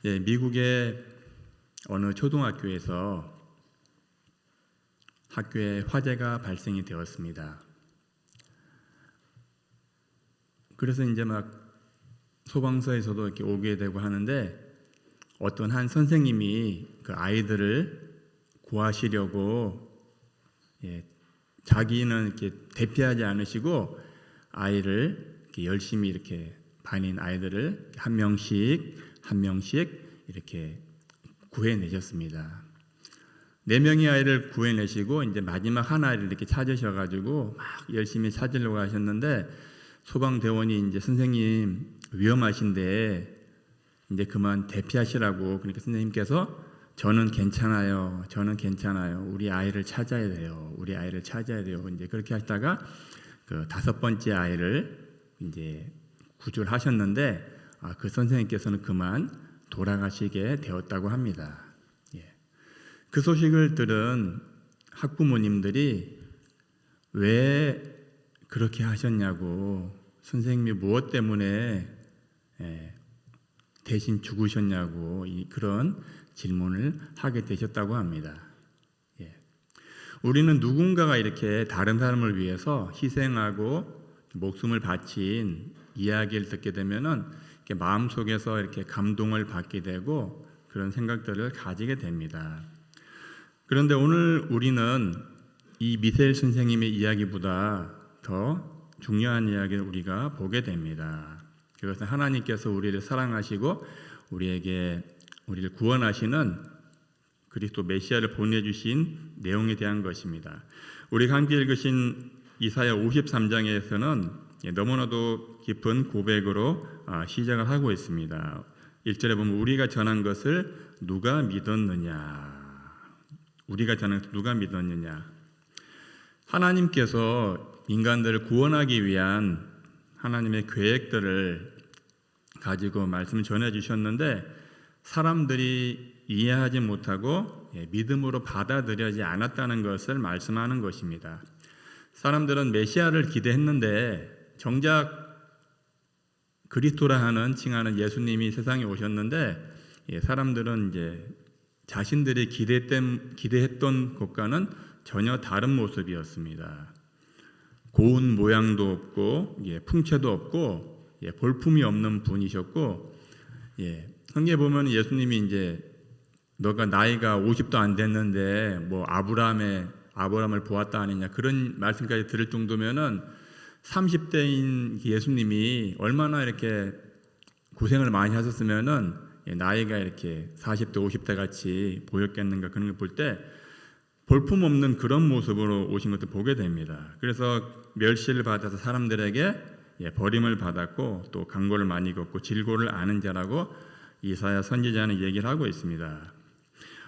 미국의 어느 초등학교에서 학교에 화재가 발생이 되었습니다. 그래서 이제 막 소방서에서도 이렇게 오게 되고 하는데 어떤 한 선생님이 그 아이들을 구하시려고 자기는 이렇게 대피하지 않으시고 아이를 이렇게 열심히 이렇게 반인 아이들을 한 명씩 이렇게 구해내셨습니다. 4명의 아이를 구해내시고 이제 마지막 한 아이를 이렇게 찾으셔가지고 막 열심히 찾으려고 하셨는데 소방대원이 이제 선생님 위험하신데 이제 그만 대피하시라고, 그러니까 선생님께서 저는 괜찮아요. 우리 아이를 찾아야 돼요. 이제 그렇게 하시다가 그 5번째 아이를 이제 구조를 하셨는데 그 선생님께서는 그만 돌아가시게 되었다고 합니다. 그 소식을 들은 학부모님들이 왜 그렇게 하셨냐고, 선생님이 무엇 때문에 대신 죽으셨냐고 그런 질문을 하게 되셨다고 합니다. 우리는 누군가가 이렇게 다른 사람을 위해서 희생하고 목숨을 바친 이야기를 듣게 되면은 마음속에서 이렇게 감동을 받게 되고 그런 생각들을 가지게 됩니다. 그런데 오늘 우리는 이 미셀 선생님의 이야기보다 더 중요한 이야기를 우리가 보게 됩니다. 그것은 하나님께서 우리를 사랑하시고 우리를 구원하시는 그리스도 메시아를 보내주신 내용에 대한 것입니다. 우리가 함께 읽으신 이사야 53장에서는 너무나도 깊은 고백으로 시작을 하고 있습니다. 1절에 보면 우리가 전한 것을 누가 믿었느냐. 하나님께서 인간들을 구원하기 위한 하나님의 계획들을 가지고 말씀을 전해주셨는데 사람들이 이해하지 못하고 믿음으로 받아들여지 않았다는 것을 말씀하는 것입니다. 사람들은 메시아를 기대했는데 정작 그리스도라 하는 칭하는 예수님이 세상에 오셨는데 사람들은 이제 자신들이 기대했던 것과는 전혀 다른 모습이었습니다. 고운 모양도 없고 풍채도 없고 볼품이 없는 분이셨고 성경에 보면 예수님이 이제 너가 나이가 50도 안 됐는데 뭐 아브라함을 보았다 아니냐 그런 말씀까지 들을 정도면은 30대인 예수님이 얼마나 이렇게 고생을 많이 하셨으면은 나이가 이렇게 40대 50대 같이 보였겠는가 그런 걸 볼 때 볼품 없는 그런 모습으로 오신 것도 보게 됩니다. 그래서 멸시를 받아서 사람들에게 버림을 받았고 또 강고를 많이 겪고 질고를 아는 자라고 이사야 선지자는 얘기를 하고 있습니다.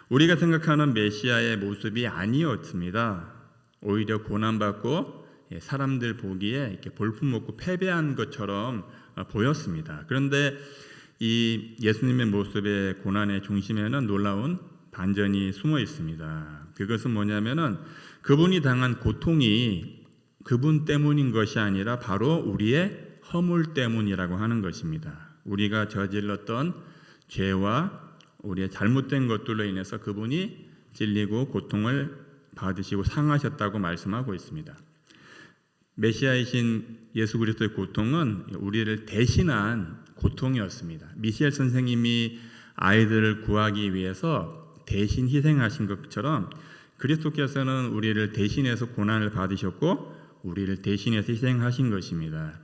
우리가 생각하는 메시아의 모습이 아니었습니다. 오히려 고난받고 사람들 보기에 이렇게 볼품없고 패배한 것처럼 보였습니다. 그런데 이 예수님의 모습의 고난의 중심에는 놀라운 반전이 숨어 있습니다. 그것은 뭐냐면은 그분이 당한 고통이 그분 때문인 것이 아니라 바로 우리의 허물 때문이라고 하는 것입니다. 우리가 저질렀던 죄와 우리의 잘못된 것들로 인해서 그분이 찔리고 고통을 받으시고 상하셨다고 말씀하고 있습니다. 메시아이신 예수 그리스도의 고통은 우리를 대신한 고통이었습니다. 미셸 선생님이 아이들을 구하기 위해서 대신 희생하신 것처럼 그리스도께서는 우리를 대신해서 고난을 받으셨고 우리를 대신해서 희생하신 것입니다.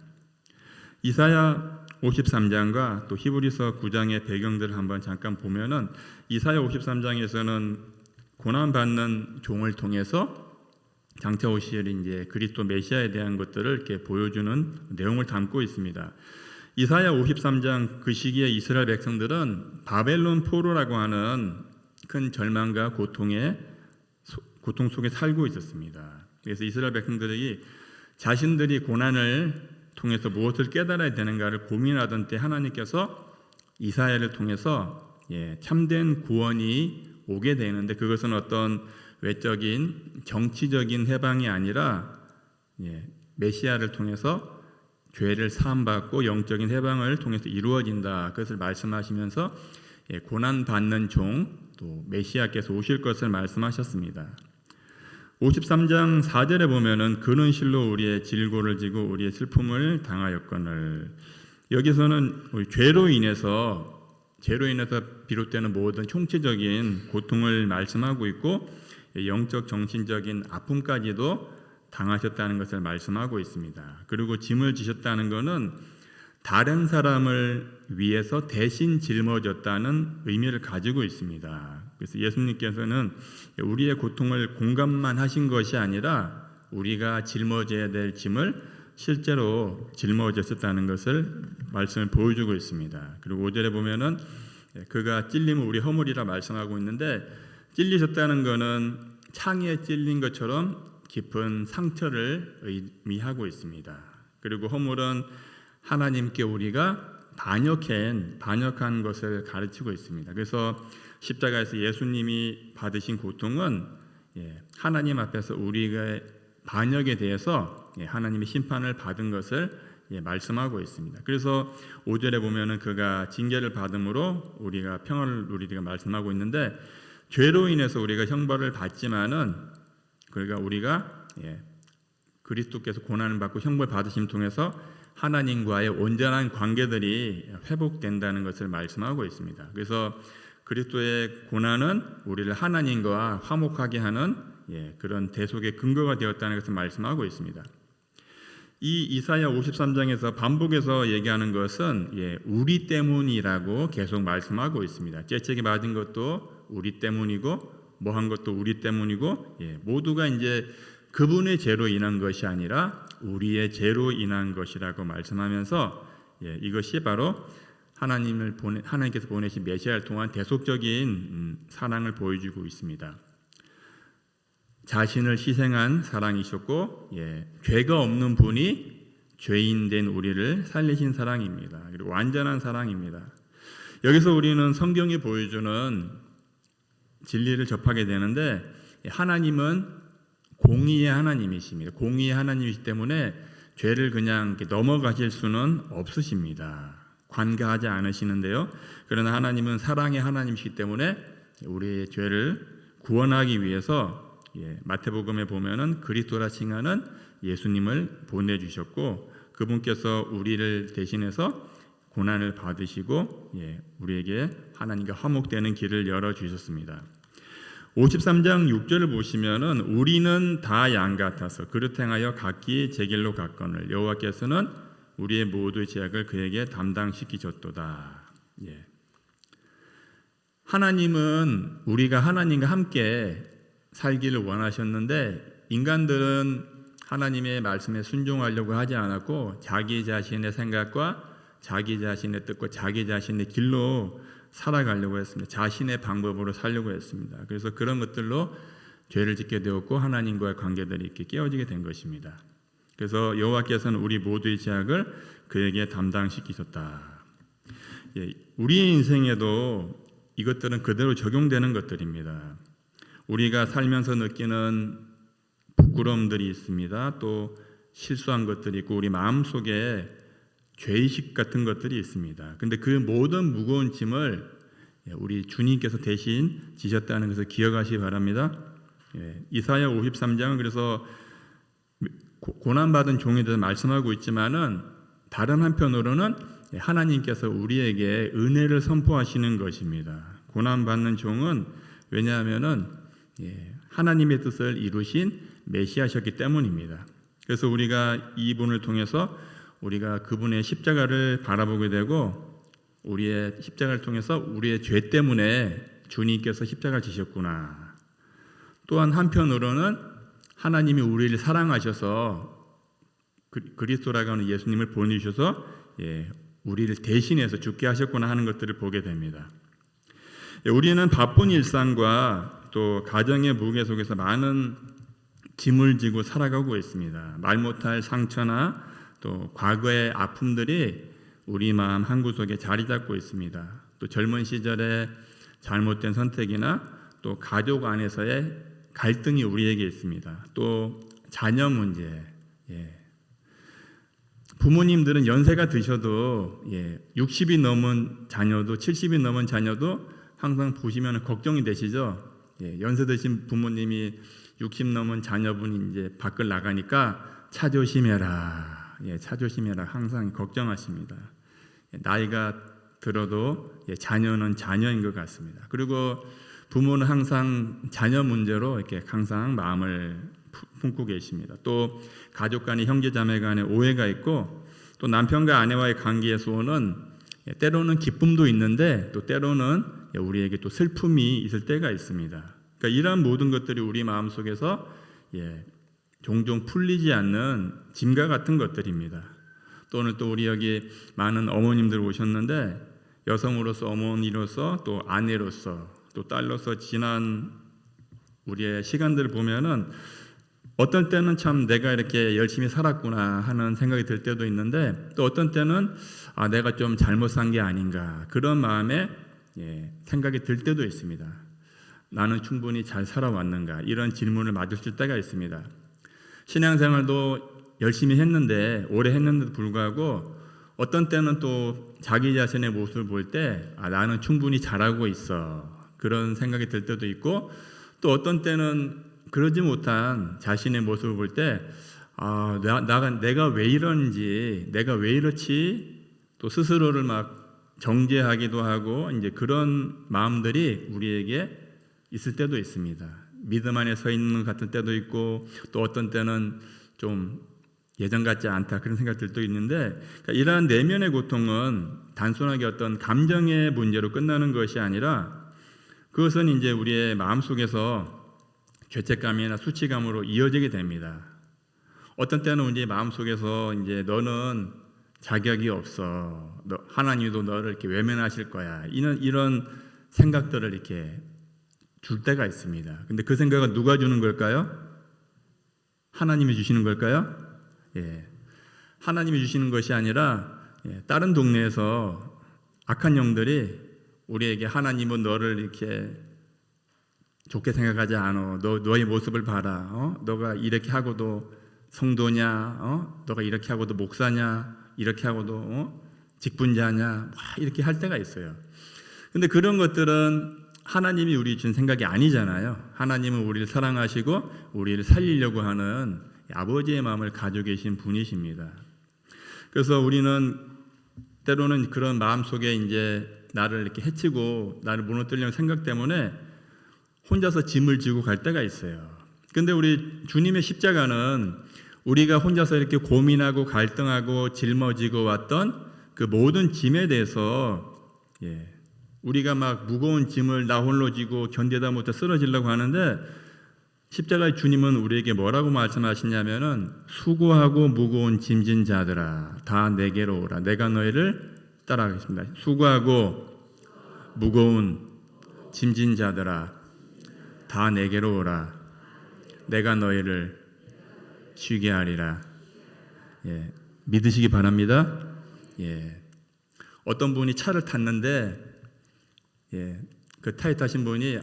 이사야 53장과 또 히브리서 9장의 배경들을 한번 잠깐 보면은 이사야 53장에서는 고난받는 종을 통해서 장차 오실 이제 그리스도 메시아에 대한 것들을 이렇게 보여주는 내용을 담고 있습니다. 이사야 53장 그 시기에 이스라엘 백성들은 바벨론 포로라고 하는 큰 절망과 고통 속에 살고 있었습니다. 그래서 이스라엘 백성들이 자신들이 고난을 통해서 무엇을 깨달아야 되는가를 고민하던 때 하나님께서 이사야를 통해서 참된 구원이 오게 되는데 그것은 어떤 외적인 정치적인 해방이 아니라 메시아를 통해서 죄를 사함받고 영적인 해방을 통해서 이루어진다. 그것을 말씀하시면서 고난 받는 종, 또 메시아께서 오실 것을 말씀하셨습니다. 53장 4절에 보면은 그는 실로 우리의 질고를 지고 우리의 슬픔을 당하였거늘, 여기서는 죄로 인해서 비롯되는 모든 총체적인 고통을 말씀하고 있고 영적 정신적인 아픔까지도 당하셨다는 것을 말씀하고 있습니다. 그리고 짐을 지셨다는 것은 다른 사람을 위해서 대신 짊어졌다는 의미를 가지고 있습니다. 그래서 예수님께서는 우리의 고통을 공감만 하신 것이 아니라 우리가 짊어져야 될 짐을 실제로 짊어졌었다는 것을 말씀을 보여주고 있습니다. 그리고 5절에 보면은 그가 찔림을 우리 허물이라 말씀하고 있는데, 찔리셨다는 것은 창에 찔린 것처럼 깊은 상처를 의미하고 있습니다. 그리고 허물은 하나님께 우리가 반역한 것을 가르치고 있습니다. 그래서 십자가에서 예수님이 받으신 고통은 하나님 앞에서 우리가 반역에 대해서 하나님의 심판을 받은 것을 말씀하고 있습니다. 그래서 5절에 보면은 그가 징계를 받음으로 우리가 평안을 누리리가 말씀하고 있는데, 죄로 인해서 우리가 형벌을 받지만은 그러니까 우리가 그리스도께서 고난을 받고 형벌 받으심 통해서 하나님과의 온전한 관계들이 회복된다는 것을 말씀하고 있습니다. 그래서 그리스도의 고난은 우리를 하나님과 화목하게 하는 그런 대속의 근거가 되었다는 것을 말씀하고 있습니다. 이 이사야 53장에서 반복해서 얘기하는 것은 우리 때문이라고 계속 말씀하고 있습니다. 째책이 맞은 것도 우리 때문이고 뭐한 것도 우리 때문이고 모두가 이제 그분의 죄로 인한 것이 아니라 우리의 죄로 인한 것이라고 말씀하면서 이것이 바로 하나님께서 보내신 메시아를 통한 대속적인 사랑을 보여주고 있습니다. 자신을 희생한 사랑이셨고 죄가 없는 분이 죄인 된 우리를 살리신 사랑입니다. 그리고 완전한 사랑입니다. 여기서 우리는 성경이 보여주는 진리를 접하게 되는데, 하나님은 공의의 하나님이십니다. 공의의 하나님이시기 때문에 죄를 그냥 이렇게 넘어가실 수는 없으십니다. 관가하지 않으시는데요. 그러나 하나님은 사랑의 하나님이시기 때문에 우리의 죄를 구원하기 위해서 마태복음에 보면은 그리스도라 칭하는 예수님을 보내주셨고, 그분께서 우리를 대신해서 고난을 받으시고 우리에게 하나님과 화목되는 길을 열어주셨습니다. 53장 6절을 보시면은 우리는 다 양 같아서 그릇 행하여 각기 제 길로 갔거늘 여호와께서는 우리의 모두의 죄악을 그에게 담당시키셨도다. 하나님은 우리가 하나님과 함께 살기를 원하셨는데, 인간들은 하나님의 말씀에 순종하려고 하지 않았고 자기 자신의 생각과 자기 자신의 뜻과 자기 자신의 길로 살아가려고 했습니다. 자신의 방법으로 살려고 했습니다. 그래서 그런 것들로 죄를 짓게 되었고 하나님과의 관계들이 이렇게 깨어지게 된 것입니다. 그래서 여호와께서는 우리 모두의 죄악을 그에게 담당시키셨다. 우리의 인생에도 이것들은 그대로 적용되는 것들입니다. 우리가 살면서 느끼는 부끄러움들이 있습니다. 또 실수한 것들이 있고 우리 마음속에 죄의식 같은 것들이 있습니다. 근데 그 모든 무거운 짐을 우리 주님께서 대신 지셨다는 것을 기억하시기 바랍니다. 이사야 53장은 그래서 고난받은 종에 대해서 말씀하고 있지만은 다른 한편으로는 하나님께서 우리에게 은혜를 선포하시는 것입니다. 고난받는 종은 왜냐하면은 하나님의 뜻을 이루신 메시아셨기 때문입니다. 그래서 우리가 이분을 통해서 우리가 그분의 십자가를 바라보게 되고 우리의 십자가를 통해서 우리의 죄 때문에 주님께서 십자가를 지셨구나. 또한 한편으로는 하나님이 우리를 사랑하셔서 그리스도라고 하는 예수님을 보내주셔서 우리를 대신해서 죽게 하셨구나 하는 것들을 보게 됩니다. 우리는 바쁜 일상과 또 가정의 무게 속에서 많은 짐을 지고 살아가고 있습니다. 말 못할 상처나 또 과거의 아픔들이 우리 마음 한구석에 자리 잡고 있습니다. 또 젊은 시절에 잘못된 선택이나 또 가족 안에서의 갈등이 우리에게 있습니다. 또 자녀 문제, 부모님들은 연세가 드셔도 60이 넘은 자녀도 70이 넘은 자녀도 항상 보시면 걱정이 되시죠. 연세 드신 부모님이 60 넘은 자녀분이 이제 밖을 나가니까 차 조심해라. 차 조심해라. 항상 걱정하십니다. 나이가 들어도 자녀는 자녀인 것 같습니다. 그리고 부모는 항상 자녀 문제로 이렇게 항상 마음을 품고 계십니다. 또 가족 간의 형제 자매 간의 오해가 있고 또 남편과 아내와의 관계에서는 때로는 기쁨도 있는데 또 때로는 우리에게 또 슬픔이 있을 때가 있습니다. 그러니까 이러한 모든 것들이 우리 마음속에서 종종 풀리지 않는 짐과 같은 것들입니다. 또 오늘 또 우리 여기 많은 어머님들 오셨는데 여성으로서 어머니로서 또 아내로서 또 딸로서 지난 우리의 시간들을 보면은 어떤 때는 참 내가 이렇게 열심히 살았구나 하는 생각이 들 때도 있는데 또 어떤 때는 내가 좀 잘못 산 게 아닌가 그런 마음에 생각이 들 때도 있습니다. 나는 충분히 잘 살아왔는가 이런 질문을 맞을 때가 있습니다. 신앙생활도 열심히 했는데 오래 했는데도 불구하고 어떤 때는 또 자기 자신의 모습을 볼 때 나는 충분히 잘하고 있어 그런 생각이 들 때도 있고 또 어떤 때는 그러지 못한 자신의 모습을 볼 때 내가 왜 이러는지 내가 왜 이렇지 또 스스로를 막 정죄하기도 하고 이제 그런 마음들이 우리에게 있을 때도 있습니다. 믿음 안에 서 있는 것 같은 때도 있고 또 어떤 때는 좀 예전 같지 않다 그런 생각들도 있는데 그러니까 이러한 내면의 고통은 단순하게 어떤 감정의 문제로 끝나는 것이 아니라 그것은 이제 우리의 마음속에서 죄책감이나 수치감으로 이어지게 됩니다. 어떤 때는 이제 마음속에서 이제 너는 자격이 없어. 하나님도 너를 이렇게 외면하실 거야. 이런 생각들을 이렇게 줄 때가 있습니다. 근데 그 생각은 누가 주는 걸까요? 하나님이 주시는 걸까요? 하나님이 주시는 것이 아니라 다른 동네에서 악한 영들이 우리에게 하나님은 너를 이렇게 좋게 생각하지 않아. 너의 모습을 봐라. 너가 이렇게 하고도 성도냐? 너가 이렇게 하고도 목사냐? 이렇게 하고도 직분자냐? 이렇게 할 때가 있어요. 근데 그런 것들은 하나님이 우리 준 생각이 아니잖아요. 하나님은 우리를 사랑하시고 우리를 살리려고 하는 아버지의 마음을 가지고 계신 분이십니다. 그래서 우리는 때로는 그런 마음 속에 이제 나를 이렇게 해치고 나를 무너뜨리려는 생각 때문에 혼자서 짐을 지고 갈 때가 있어요. 근데 우리 주님의 십자가는 우리가 혼자서 이렇게 고민하고 갈등하고 짊어지고 왔던 그 모든 짐에 대해서 우리가 막 무거운 짐을 나 홀로 지고 견디다 못해 쓰러지려고 하는데 십자가의 주님은 우리에게 뭐라고 말씀하시냐면은 수고하고 무거운 짐진 자들아 다 내게로 오라 내가 너희를 따라가겠습니다. 수고하고 무거운 짐진 자들아 다 내게로 오라 내가 너희를 쉬게 하리라. 믿으시기 바랍니다. 어떤 분이 차를 탔는데 그 차에 타신 분이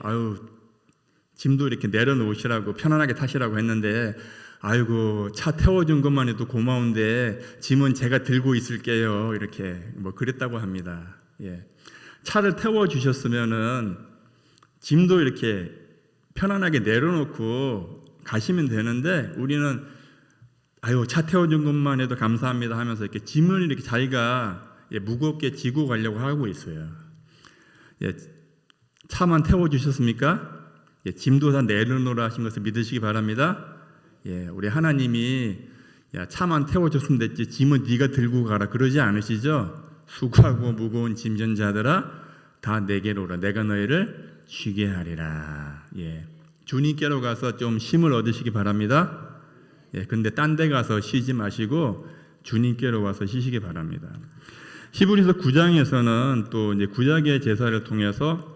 짐도 이렇게 내려놓으시라고 편안하게 타시라고 했는데 아이고 차 태워준 것만 해도 고마운데 짐은 제가 들고 있을게요 이렇게 그랬다고 합니다. 차를 태워주셨으면은 짐도 이렇게 편안하게 내려놓고 가시면 되는데 우리는 차 태워준 것만 해도 감사합니다 하면서 이렇게 짐을 이렇게 자기가 무겁게 지고 가려고 하고 있어요. 차만 태워주셨습니까? 짐도 다 내려놓으라 하신 것을 믿으시기 바랍니다. 우리 하나님이 차만 태워줬으면 됐지 짐은 네가 들고 가라 그러지 않으시죠? 수고하고 무거운 짐진 자들아 다 내게로 오라 내가 너희를 쉬게 하리라. 주님께로 가서 좀 쉼을 얻으시기 바랍니다. 근데 딴 데 가서 쉬지 마시고 주님께로 와서 쉬시기 바랍니다. 히브리서 9장에서는 또 이제 구약의 제사를 통해서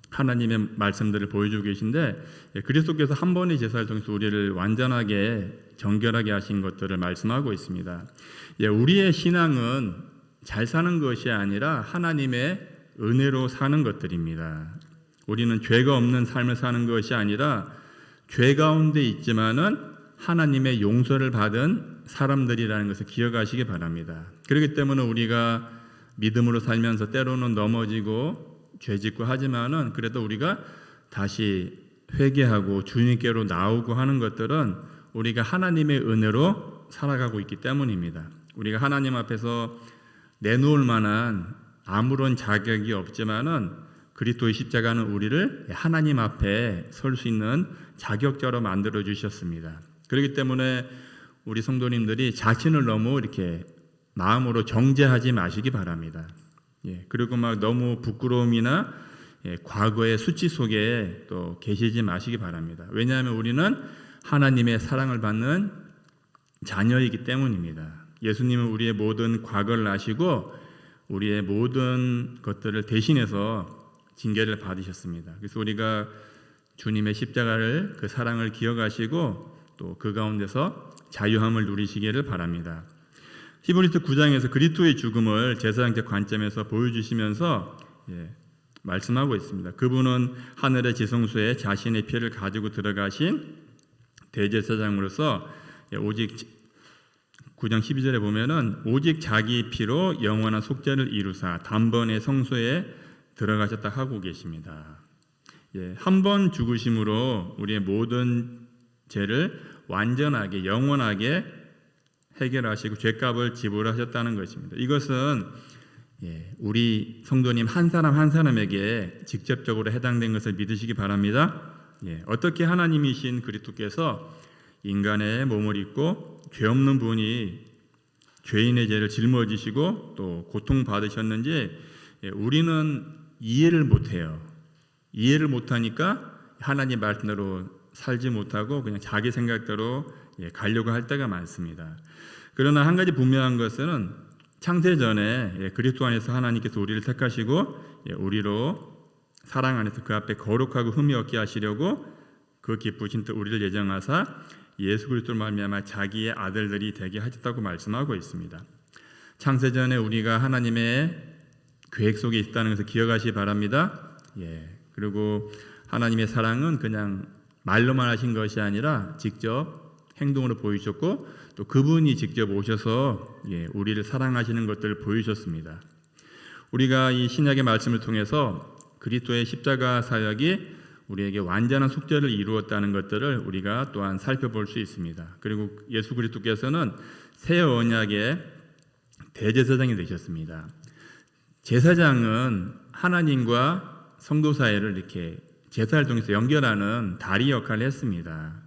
하나님의 말씀들을 보여주고 계신데 그리스도께서 한 번의 제사를 통해서 우리를 완전하게 정결하게 하신 것들을 말씀하고 있습니다. 우리의 신앙은 잘 사는 것이 아니라 하나님의 은혜로 사는 것들입니다. 우리는 죄가 없는 삶을 사는 것이 아니라 죄 가운데 있지만은 하나님의 용서를 받은 사람들이라는 것을 기억하시기 바랍니다. 그렇기 때문에 우리가 믿음으로 살면서 때로는 넘어지고 죄짓고 하지만은 그래도 우리가 다시 회개하고 주님께로 나오고 하는 것들은 우리가 하나님의 은혜로 살아가고 있기 때문입니다. 우리가 하나님 앞에서 내놓을 만한 아무런 자격이 없지만은 그리스도의 십자가는 우리를 하나님 앞에 설 수 있는 자격자로 만들어 주셨습니다. 그렇기 때문에 우리 성도님들이 자신을 너무 이렇게 마음으로 정죄하지 마시기 바랍니다. 그리고 막 너무 부끄러움이나 과거의 수치 속에 또 계시지 마시기 바랍니다. 왜냐하면 우리는 하나님의 사랑을 받는 자녀이기 때문입니다. 예수님은 우리의 모든 과거를 아시고 우리의 모든 것들을 대신해서 징계를 받으셨습니다. 그래서 우리가 주님의 십자가를 그 사랑을 기억하시고 또 그 가운데서 자유함을 누리시기를 바랍니다. 히브리서 9장에서 그리스도의 죽음을 제사장적 관점에서 보여주시면서 말씀하고 있습니다. 그분은 하늘의 지성소에 자신의 피를 가지고 들어가신 대제사장으로서 오직 9장 12절에 보면은 오직 자기 피로 영원한 속죄를 이루사 단번에 성소에 들어가셨다 하고 계십니다. 한 번 죽으심으로 우리의 모든 죄를 완전하게 영원하게 해결하시고 죄값을 지불하셨다는 것입니다. 이것은 우리 성도님 한 사람 한 사람에게 직접적으로 해당된 것을 믿으시기 바랍니다. 어떻게 하나님이신 그리스도께서 인간의 몸을 입고 죄 없는 분이 죄인의 죄를 짊어지시고 또 고통받으셨는지 우리는 이해를 못해요. 이해를 못하니까 하나님 말씀대로 살지 못하고 그냥 자기 생각대로 가려고 할 때가 많습니다. 그러나 한 가지 분명한 것은 창세전에 그리스도 안에서 하나님께서 우리를 택하시고 우리로 사랑 안에서 그 앞에 거룩하고 흠이 없게 하시려고 그 기쁘신 뜻 우리를 예정하사 예수 그리스도로 말미암아 자기의 아들들이 되게 하셨다고 말씀하고 있습니다. 창세전에 우리가 하나님의 계획 속에 있다는 것을 기억하시기 바랍니다. 그리고 하나님의 사랑은 그냥 말로만 하신 것이 아니라 직접 행동으로 보이셨고 또 그분이 직접 오셔서 우리를 사랑하시는 것들을 보이셨습니다. 우리가 이 신약의 말씀을 통해서 그리스도의 십자가 사역이 우리에게 완전한 속죄를 이루었다는 것들을 우리가 또한 살펴볼 수 있습니다. 그리고 예수 그리스도께서는 새 언약의 대제사장이 되셨습니다. 제사장은 하나님과 성도 사이를 이렇게 제사를 통해서 연결하는 다리 역할을 했습니다.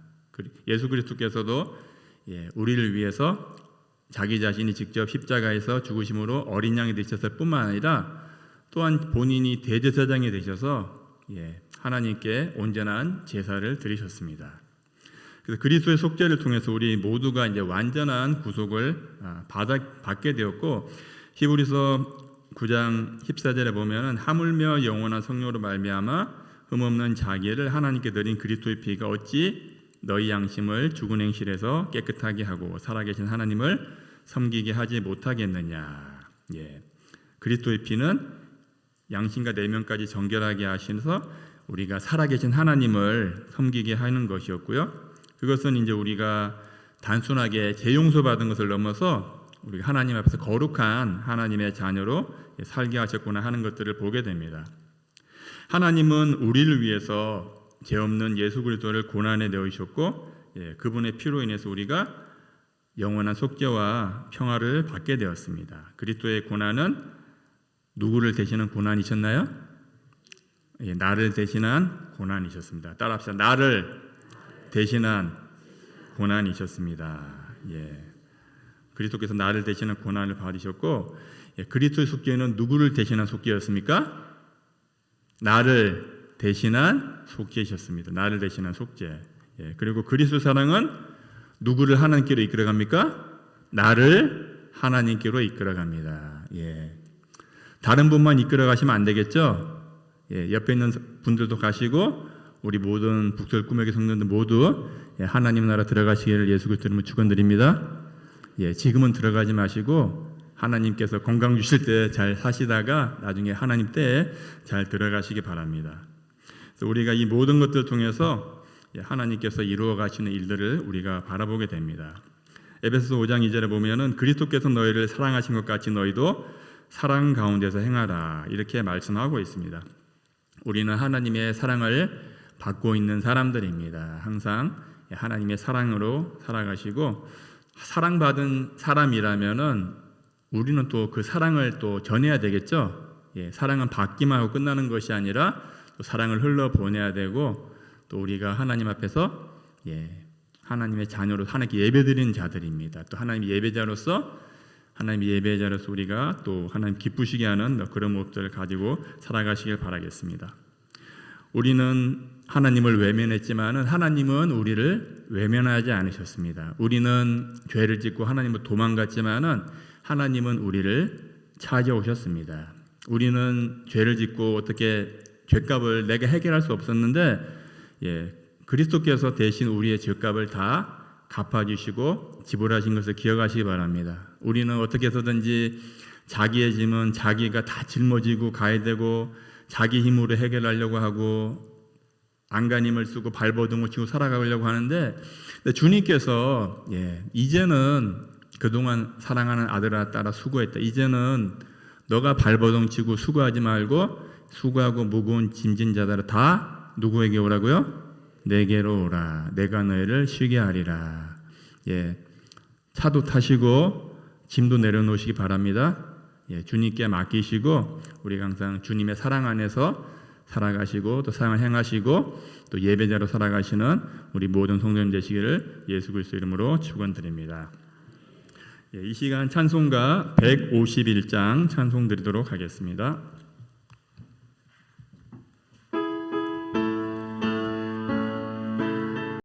예수 그리스도께서도 우리를 위해서 자기 자신이 직접 십자가에서 죽으심으로 어린 양이 되셨을 뿐만 아니라 또한 본인이 대제사장이 되셔서 하나님께 온전한 제사를 드리셨습니다. 그래서 그리스도의 속죄를 통해서 우리 모두가 이제 완전한 구속을 받게 되었고 히브리서 9장 14절에 보면은 하물며 영원한 성령으로 말미암아 흠없는 자기를 하나님께 드린 그리스도의 피가 어찌 너희 양심을 죽은 행실에서 깨끗하게 하고 살아계신 하나님을 섬기게 하지 못하겠느냐. 그리스도의 피는 양심과 내면까지 정결하게 하셔서 우리가 살아계신 하나님을 섬기게 하는 것이었고요. 그것은 이제 우리가 단순하게 재용서 받은 것을 넘어서 우리가 하나님 앞에서 거룩한 하나님의 자녀로 살게 하셨구나 하는 것들을 보게 됩니다. 하나님은 우리를 위해서 죄 없는 예수 그리스도를 고난에 내어주셨고 그분의 피로 인해서 우리가 영원한 속죄와 평화를 받게 되었습니다. 그리스도의 고난은 누구를 대신한 고난이셨나요? 나를 대신한 고난이셨습니다. 따라합시다. 나를 대신한 고난이셨습니다. 그리스도께서 나를 대신한 고난을 받으셨고 그리스도의 속죄는 누구를 대신한 속죄였습니까? 나를 대신한 속죄이셨습니다. 나를 대신한 속죄. 그리고 그리스도 사랑은 누구를 하나님께로 이끌어갑니까? 나를 하나님께로 이끌어갑니다. 다른 분만 이끌어가시면 안 되겠죠? 옆에 있는 분들도 가시고 우리 모든 북설 꿈에게 성도들 모두 하나님 나라 들어가시기를 예수 그리스도 이름으로 축원드립니다. 지금은 들어가지 마시고 하나님께서 건강 주실 때 잘 사시다가 나중에 하나님 때에 잘 들어가시기 바랍니다. 그래서 우리가 이 모든 것들을 통해서 하나님께서 이루어 가시는 일들을 우리가 바라보게 됩니다. 에베소서 5장 2절에 보면은 그리스도께서 너희를 사랑하신 것 같이 너희도 사랑 가운데서 행하라 이렇게 말씀하고 있습니다. 우리는 하나님의 사랑을 받고 있는 사람들입니다. 항상 하나님의 사랑으로 살아가시고 사랑받은 사람이라면은 우리는 또 그 사랑을 또 전해야 되겠죠. 사랑은 받기만 하고 끝나는 것이 아니라 또 사랑을 흘러 보내야 되고 또 우리가 하나님 앞에서 하나님의 자녀로 하나님께 예배드리는 자들입니다. 또 하나님의 예배자로서 우리가 또 하나님 기쁘시게 하는 그런 모습들을 가지고 살아가시길 바라겠습니다. 우리는 하나님을 외면했지만은 하나님은 우리를 외면하지 않으셨습니다. 우리는 죄를 짓고 하나님을 도망갔지만은 하나님은 우리를 찾아오셨습니다. 우리는 죄를 짓고 어떻게 죄값을 내가 해결할 수 없었는데 그리스도께서 대신 우리의 죄값을 다 갚아주시고 지불하신 것을 기억하시기 바랍니다. 우리는 어떻게 해서든지 자기의 짐은 자기가 다 짊어지고 가야 되고 자기 힘으로 해결하려고 하고 안간힘을 쓰고 발버둥을 치고 살아가려고 하는데 주님께서 이제는 그동안 사랑하는 아들아 딸아 수고했다. 이제는 너가 발버둥 치고 수고하지 말고 수고하고 무거운 짐진 자들아 다 누구에게 오라고요? 내게로 오라. 내가 너희를 쉬게 하리라. 차도 타시고 짐도 내려놓으시기 바랍니다. 주님께 맡기시고 우리가 항상 주님의 사랑 안에서 살아가시고 또 사랑을 행하시고 또 예배자로 살아가시는 우리 모든 성도님 되시기를 예수 그리스도 이름으로 축원드립니다. 이 시간 찬송가 151장 찬송 드리도록 하겠습니다.